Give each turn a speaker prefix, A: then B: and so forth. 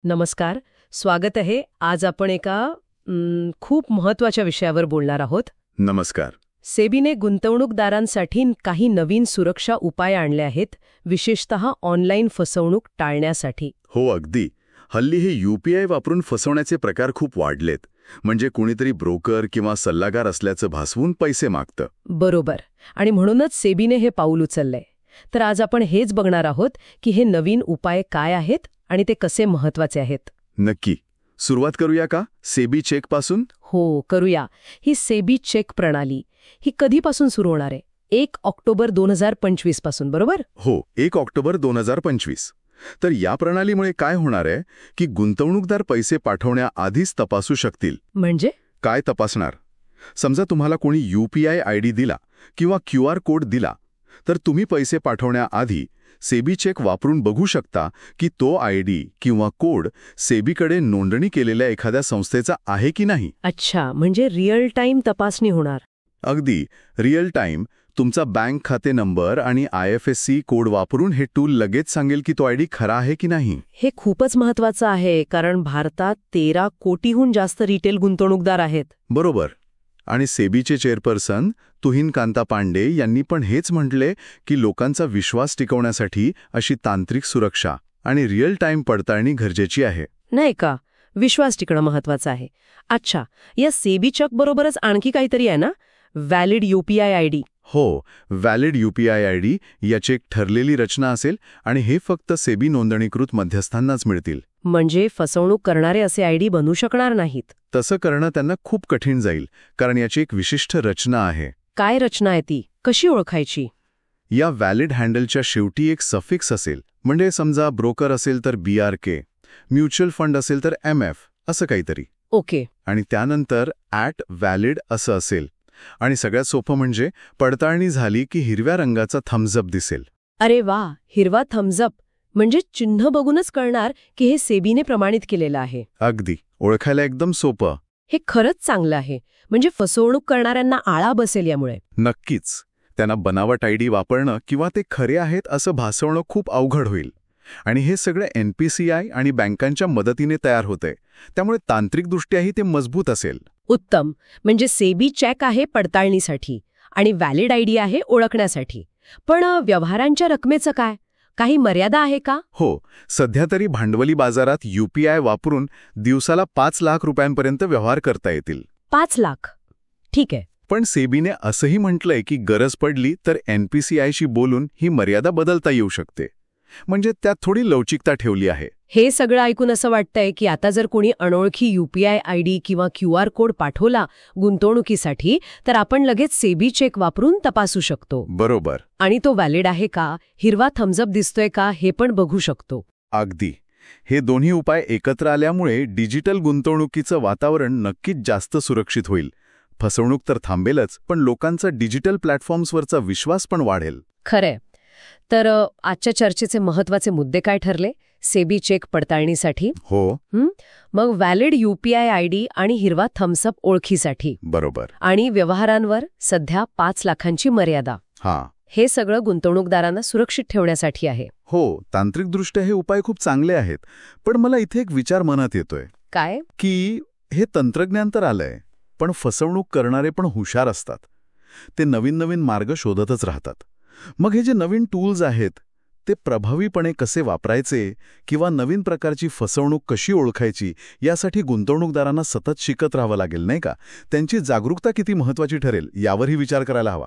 A: नमस्कार. स्वागत आहे. आज आपण एका खूप महत्वाच्या विषयावर बोलणार आहोत.
B: नमस्कार.
A: सेबीने गुंतवणूकदारांसाठी काही नवीन सुरक्षा उपाय आणले आहेत, विशेषतः ऑनलाईन फसवणूक टाळण्यासाठी.
B: हो, अगदी. हल्ली हे UPI वापरून फसवण्याचे प्रकार खूप वाढलेत. म्हणजे कुणीतरी ब्रोकर किंवा सल्लागार असल्याचं भासवून पैसे मागतं.
A: बरोबर. आणि म्हणूनच सेबीने हे पाऊल उचललंय. तर आज आपण हेच बघणार आहोत की हे नवीन उपाय काय आहेत आणि ते कसे महत्वाचे आहेत.
B: नक्की. सुरुवात करूया का सेबी चेकपासून?
A: हो, करूया. ही सेबी चेक प्रणाली ही कधीपासून सुरू होणार आहे? 1 ऑक्टोबर 2025 पासून, बरोबर?
B: हो, 1 ऑक्टोबर 2025. तर या प्रणालीमुळे काय होणार आहे की गुंतवणूकदार पैसे पाठवण्याआधीच तपासू शकतील.
A: म्हणजे
B: काय तपासणार? समजा तुम्हाला कोणी UPI ID दिला किंवा QR कोड दिला, तर तुम्ही पैसे पाठवण्याआधी सेबी चेक वापरून बघू शकता की तो ID किंवा कोड सेबीकडे नोंदणी केलेल्या एखाद्या संस्थेचा आहे की नाही.
A: अच्छा, म्हणजे रिअल टाइम तपासणी होणार.
B: अगदी रिअल टाइम. तुमचा बँक खाते नंबर आणि IFSC कोड वापरून हे टूल लगेच सांगेल की तो ID खरा आहे की नाही.
A: हे खूपच महत्वाचं आहे, कारण भारतात 13 कोटीहून जास्त रिटेल गुंतवणूकदार आहेत.
B: बरोबर. आणि सेबीचे चेअरपर्सन तुहिन कांता पांडे यांनी पण हेच म्हटले की लोकांचा विश्वास टिकवण्यासाठी अशी तांत्रिक सुरक्षा आणि रिअल टाइम पडताळणी गरजेची आहे.
A: नाही का? विश्वास टिकणं महत्वाचं आहे. अच्छा, या सेबी चेक बरोबरच आणखी काहीतरी आहे ना? Valid UPI ID.
B: हो, व्हॅलिड UPI ID याची एक ठरलेली रचना असेल आणि हे फक्त सेबी नोंदणीकृत मध्यस्थांनाच मिळतील.
A: म्हणजे फसवणूक करणारे असे ID बनू शकणार नाहीत.
B: तसं करणं त्यांना खूप कठीण जाईल, कारण याची एक विशिष्ट रचना आहे.
A: काय रचना आहे ती? कशी ओळखायची?
B: या व्हॅलिड हँडलच्या शेवटी एक सफिक्स असेल. म्हणजे समजा ब्रोकर असेल तर BRK, म्युच्युअल फंड असेल तर MF, असं काहीतरी.
A: ओके.
B: आणि त्यानंतर @valid असं असेल. आणि सगळ्यात सोपं म्हणजे पडताळणी झाली की हिरव्या रंगाचा थम्सअप दिसेल.
A: अरे वा, हिरवा थम्सअप. म्हणजे चिन्ह बघूनच कळणार की हे सेबीने प्रमाणित केलेलं आहे.
B: अगदी. ओळखायला एकदम सोपं.
A: हे खरंच चांगलं आहे. म्हणजे फसवणूक करणाऱ्यांना आळा बसेल यामुळे.
B: नक्कीच. त्यांना बनावट ID वापरणं किंवा ते खरे आहेत असं भासवणं खूप अवघड होईल. आणि हे सगळं NPCI आणि बँकांच्या मदतीने तयार होतंय. त्यामुळे तांत्रिकदृष्ट्याही ते मजबूत असेल.
A: उत्तम. म्हणजे सेबी चेक आहे पडताळणीसाठी आणि व्हॅलिड ID आहे ओळखण्यासाठी. पण व्यवहारांच्या रकमेचं काय? काही मर्यादा आहे का?
B: हो, सध्या तरी भांडवली बाजारात UPI वापरून दिवसाला 5 लाख रुपयांपर्यंत व्यवहार करता येतील.
A: 5 लाख. ठीक आहे.
B: पण सेबीने असंही म्हटलंय की गरज पडली तर NPCIशी बोलून ही मर्यादा बदलता येऊ शकते. म्हणजे त्यात थोडी लवचिकता ठेवली आहे.
A: हे सगळं ऐकून असं वाटतंय की आता जर कोणी अनोळखी UPI ID किंवा QR कोड पाठवला गुंतवणुकीसाठी, तर आपण लगेच सेबी चेक वापरून तपासू शकतो.
B: बरोबर.
A: आणि तो व्हॅलिड आहे का, हिरवा थम्सअप दिसतोय का, हे पण बघू शकतो.
B: अगदी. हे दोन्ही उपाय एकत्र आल्यामुळे डिजिटल गुंतवणुकीचं वातावरण नक्कीच जास्त सुरक्षित होईल. फसवणूक तर थांबेलच, पण लोकांचा डिजिटल प्लॅटफॉर्म्सवरचा विश्वास पण वाढेल.
A: खरंय. तर आजच्या चर्चेचे महत्वाचे मुद्दे काय ठरले सेबी चेक पडताळणीसाठी?
B: हो.
A: मग व्हॅलिड UPI ID आणि हिरवा थम्सअप ओळखीसाठी.
B: बरोबर.
A: आणि व्यवहारांवर सध्या 5 लाखांची मर्यादा.
B: हां.
A: हे सगळं गुंतवणूकदारांना सुरक्षित ठेवण्यासाठी आहे.
B: हो, तांत्रिकदृष्ट्या हे उपाय खूप चांगले आहेत. पण मला इथे एक विचार मनात येतोय.
A: काय?
B: की हे तंत्रज्ञान तर आलंय, पण फसवणूक करणारे पण हुशार असतात. ते नवीन नवीन मार्ग शोधतच राहतात. मग हे जे नवीन टूल्स आहेत ते प्रभावीपणे कसे वापरायचे किंवा नवीन प्रकारची फसवणूक कशी ओळखायची, यासाठी गुंतवणूकदारांना सतत शिकत राहावं लागेल, नाही का? त्यांची जागरूकता किती महत्वाची ठरेल यावरही विचार करायला हवा.